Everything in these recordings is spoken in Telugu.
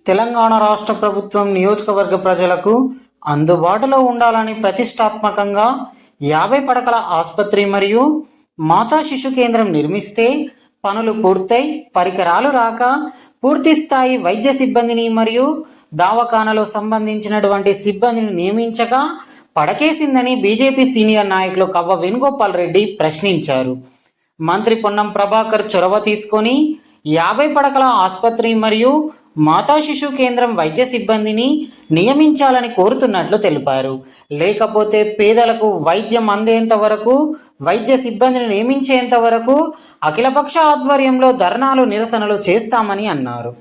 తెలంగాణ రాష్ట్ర ప్రభుత్వం నియోజకవర్గ ప్రజలకు అందుబాటులో ఉండాలని ప్రతిష్టాత్మకంగా 50 పడకల ఆసుపత్రి మరియు మాతా శిశు కేంద్రం నిర్మిస్తే పనులు పూర్తయి పరికరాలు రాక పూర్తి స్థాయి వైద్య సిబ్బందిని మరియు దవాఖానలో సంబంధించినటువంటి సిబ్బందిని నియమించక పడకేసిందని బీజేపీ సీనియర్ నాయకులు కవ్వ వేణుగోపాల్ రెడ్డి ప్రశ్నించారు. మంత్రి పొన్నం ప్రభాకర్ చొరవ తీసుకొని 50 పడకల ఆసుపత్రి మరియు మాతా శిశు కేంద్రం వైద్య సిబ్బందిని నియమించాలని కోరుతున్నట్లు తెలిపారు. లేకపోతే పేదలకు వైద్యం అందేంత వరకు, వైద్య సిబ్బందిని నియమించేంత వరకు అఖిలపక్ష ఆధ్వర్యంలో ధర్నాలు, నిరసనలు చేస్తామని అన్నారు.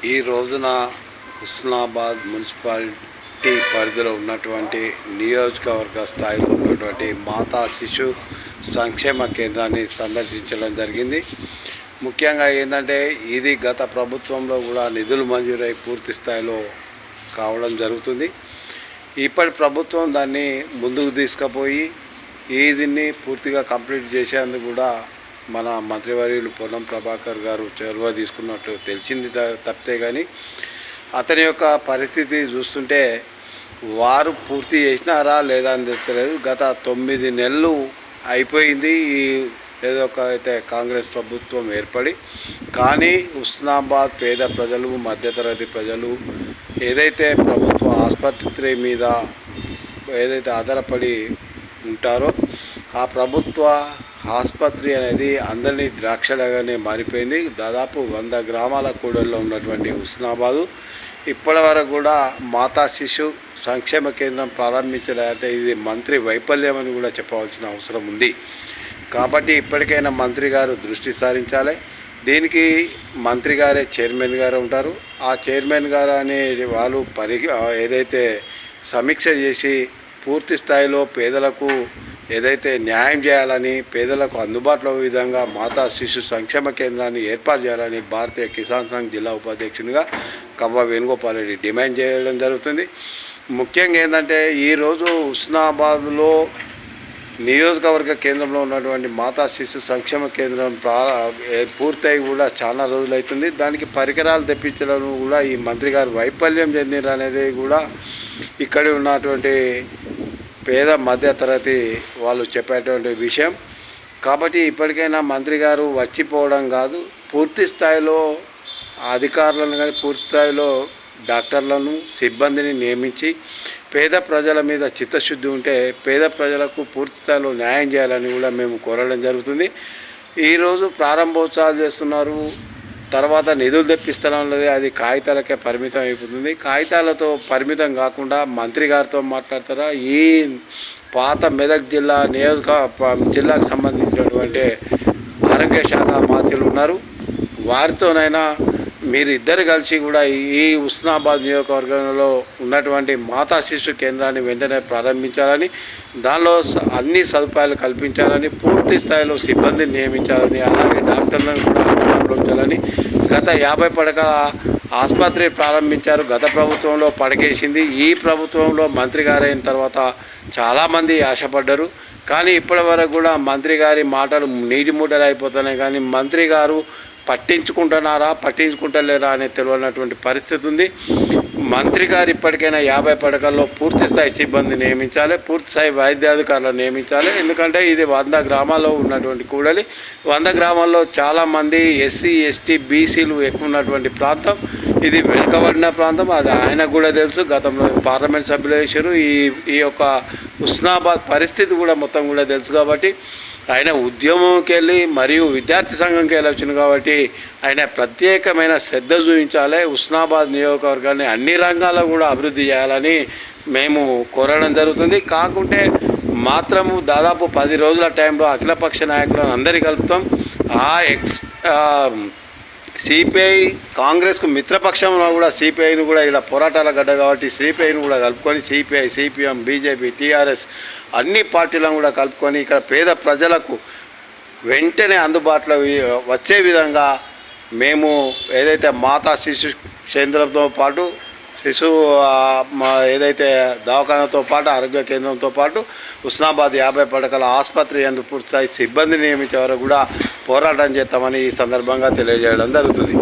ఈ రోజున హుస్నాబాద్ మున్సిపాలిటీ పరిధిలో ఉన్నటువంటి నియోజకవర్గ స్థాయిలో ఉన్నటువంటి మాతా శిశు సంక్షేమ కేంద్రాన్ని సందర్శించడం జరిగింది. ముఖ్యంగా ఏంటంటే ఇది గత ప్రభుత్వంలో కూడా నిధులు మంజూరై పూర్తి స్థాయిలో కావడం జరుగుతుంది. ఇప్పటి ప్రభుత్వం దాన్ని ముందుకు తీసుకుపోయి దీన్ని పూర్తిగా కంప్లీట్ చేసేందుకు కూడా మన మంత్రివర్యులు పొన్నం ప్రభాకర్ గారు చొరవ తీసుకున్నట్టు తెలిసింది తప్పితే కానీ అతని యొక్క పరిస్థితి చూస్తుంటే వారు పూర్తి చేసినారా లేదా అని తెలియదు. గత 9 నెలలు అయిపోయింది ఈ ఏదో ఒక అయితే కాంగ్రెస్ ప్రభుత్వం ఏర్పడి, కానీ హుస్నాబాద్ పేద ప్రజలు, మధ్యతరగతి ప్రజలు ఏదైతే ప్రభుత్వ ఆసుపత్రి మీద ఏదైతే ఆధారపడి ఉంటారో ఆ ప్రభుత్వ ఆసుపత్రి అనేది అందరినీ ద్రాక్షలాగానే మారిపోయింది. దాదాపు 100 గ్రామాల కూడల్లో ఉన్నటువంటి హుస్నాబాదు ఇప్పటి వరకు కూడా మాతా శిశు సంక్షేమ కేంద్రం ప్రారంభించాలంటే ఇది మంత్రి వైఫల్యం అని కూడా చెప్పవలసిన అవసరం ఉంది. కాబట్టి ఇప్పటికైనా మంత్రి గారు దృష్టి సారించాలి. దీనికి మంత్రి గారే చైర్మన్ గారు ఉంటారు. ఆ చైర్మన్ గారు అనే వాళ్ళు ఏదైతే సమీక్ష చేసి పూర్తి స్థాయిలో పేదలకు ఏదైతే న్యాయం చేయాలని, పేదలకు అందుబాటులో విధంగా మాతా శిశు సంక్షేమ కేంద్రాన్ని ఏర్పాటు చేయాలని భారతీయ కిసాన్ సంఘ్ జిల్లా ఉపాధ్యక్షునిగా కవ్వ వేణుగోపాల్ రెడ్డి డిమాండ్ చేయడం జరుగుతుంది. ముఖ్యంగా ఏంటంటే ఈరోజు హుస్నాబాద్లో నియోజకవర్గ కేంద్రంలో ఉన్నటువంటి మాతా శిశు సంక్షేమ కేంద్రం పూర్తయి కూడా చాలా రోజులవుతుంది. దానికి పరికరాలు తెప్పించడం కూడా ఈ మంత్రి గారు వైఫల్యం చెందిన అనేది కూడా ఇక్కడ ఉన్నటువంటి పేద మధ్యతరగతి వాళ్ళు చెప్పేటువంటి విషయం. కాబట్టి ఇప్పటికైనా మంత్రి గారు వచ్చిపోవడం కాదు, పూర్తి స్థాయిలో అధికారులను కానీ పూర్తి స్థాయిలో డాక్టర్లను, సిబ్బందిని నియమించి పేద ప్రజల మీద చిత్తశుద్ధి ఉంటే పేద ప్రజలకు పూర్తి స్థాయిలో న్యాయం చేయాలని కూడా మేము కోరడం జరుగుతుంది. ఈరోజు ప్రారంభోత్సవాలు చేస్తున్నారు, తర్వాత నిధులు తెప్పిస్తానన్నది అది కాగితాలకే పరిమితం అయిపోతుంది. కాగితాలతో పరిమితం కాకుండా మంత్రి గారితో మాట్లాడతారా, ఈ పాత మెదక్ జిల్లాకు సంబంధించినటువంటి ఆరోగ్య శాఖ మంత్రులు ఉన్నారు, వారితోనైనా మీరు ఇద్దరు కలిసి కూడా ఈ హుస్నాబాద్ నియోజకవర్గంలో ఉన్నటువంటి మాతా శిశు కేంద్రాన్ని వెంటనే ప్రారంభించాలని, దానిలో అన్ని సదుపాయాలు కల్పించాలని, పూర్తి స్థాయిలో సిబ్బందిని నియమించాలని, అలాగే డాక్టర్లను కూడా అందుబాటులో ఉంచాలని. గత 50 పడకల ఆసుపత్రి ప్రారంభించారు, గత ప్రభుత్వంలో పడకేసింది. ఈ ప్రభుత్వంలో మంత్రి గారైన తర్వాత చాలామంది ఆశపడ్డారు, కానీ ఇప్పటి వరకు కూడా మంత్రి గారి మాటలు నీటి మూటలు అయిపోతున్నాయి. కానీ మంత్రి గారు పట్టించుకుంటున్నారా పట్టించుకుంటలేరా అనేది తెలియనటువంటి పరిస్థితి ఉంది. మంత్రి గారు ఇప్పటికైనా 50 పడకల్లో పూర్తి స్థాయి సిబ్బంది నియమించాలి, పూర్తి స్థాయి వైద్యాధికారులను నియమించాలి. ఎందుకంటే ఇది 100 గ్రామాల్లో ఉన్నటువంటి కూడలి. 100 గ్రామాల్లో చాలామంది ఎస్సీ, ఎస్టీ, బీసీలు ఎక్కువ ఉన్నటువంటి ప్రాంతం. ఇది వెనుకబడిన ప్రాంతం, అది ఆయనకు కూడా తెలుసు. గతంలో పార్లమెంట్ సభ్యులు వేశారు. ఈ యొక్క హుస్నాబాద్ పరిస్థితి కూడా మొత్తం కూడా తెలుసు. కాబట్టి ఆయన ఉద్యమంకి వెళ్ళి మరియు విద్యార్థి సంఘంకి వెళ్ళొచ్చింది కాబట్టి ఆయన ప్రత్యేకమైన శ్రద్ధ చూపించాలి. హుస్నాబాద్ నియోజకవర్గాన్ని అన్ని రంగాల్లో కూడా అభివృద్ధి చేయాలని మేము కోరడం జరుగుతుంది. కాకుంటే మాత్రము దాదాపు 10 రోజుల టైంలో అఖిలపక్ష నాయకులను అందరికీ కలుపుతాం. సిపిఐ కాంగ్రెస్కు మిత్రపక్షంలో కూడా సిపిఐని కూడా ఇలా పోరాటాల గడ్డ కాబట్టి సిపిఐని కూడా కలుపుకొని సిపిఐ, సిపిఎం, బీజేపీ, టీఆర్ఎస్ అన్ని పార్టీలను కూడా కలుపుకొని ఇక్కడ పేద ప్రజలకు వెంటనే అందుబాటులో వచ్చే విధంగా మేము ఏదైతే మాతా శిశు కేంద్రంతో పాటు ఏదైతే దవాఖానతో పాటు ఆరోగ్య కేంద్రంతో పాటు హుస్నాబాద్ 50 పడకల ఆసుపత్రి యందు పూర్తిస్థాయి సిబ్బంది నియమించే వరకు కూడా పోరాటం చేస్తామని ఈ సందర్భంగా తెలియజేయడం జరుగుతుంది.